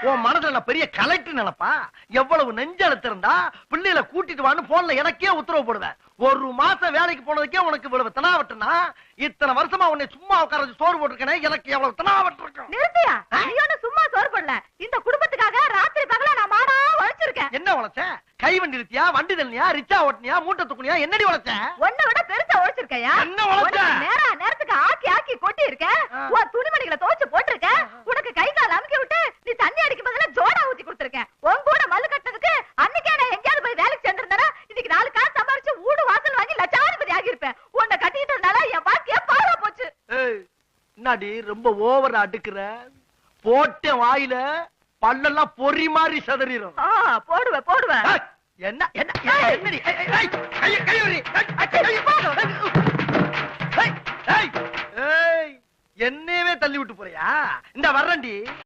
உன் மனசுல நான் பெரிய கலெக்டர் நினைப்பா? எவ்வளவு நெஞ்செழுத்து இருந்தா பிள்ளைகளை கூட்டிட்டு வான்னு போன்ல எனக்கே உத்தரவு போடுவேன். ஒரு மாசம் வேலைக்கு போனதுக்கே உனக்கு இவ்வளவு தனாவட்டுனா, இத்தனை வருஷமா உன்னை சும்மா உட்கார வச்சு சோறு போட்டுருக்கனே, எனக்கு எவ்வளவு தனாவட்டு இருக்கும். நிறுத்தியா? நீ ஒண்ணு சும்மா சோறு போடல. இந்த குடும்பத்துக்காக ராத்திரி பகலா நான் மாடா உழைச்சிருக்கேன். என்ன உழைச்ச? கை வண்டி இருத்தியா, வண்டி தள்ளியா, ரிச்சா ஓட்டினியா, மூட்டை தூக்குனியா, என்னடி உழைச்ச? ஒன்ன விட பெருசா உழைச்சிருக்கையா? என்ன உழைச்ச? நேரத்துக்கு ஆக்கி ஆக்கி கொட்டி இருக்க. உன் துணிமணிகளை துவைச்சு போட்டிருக்க. உனக்கு கை கால் அமுக்கி விட்டு நீ தண்ணி அடிக்கும் போதுல ஜோடா ஊத்தி கொடுத்திருக்க. உன் கூட மல்லு கட்டினதுக்கு அன்னைக்கே நான் எங்கேயாவது போய் வேலைக்கு சேர்ந்திருந்தேன்னா இன்னைக்கு 4 காசு சம்பாரிச்சு வீடு வாசல் வாங்கி லட்சாதிபதி ஆகியிருப்பேன். உன்னை கட்டிக்கிட்டதுனால என் வாழ்க்கைய பாழா போச்சு. என்னடி ரொம்ப ஓவரா அடுக்குற? போட்ட வாயில பல்லெல்லாம் பொறி மாதிரி சதறிடும். போடுவேன். என்ன என்ன என்னடி? என்னையவே தள்ளி விட்டு போறியா? இந்த வர்றண்டி.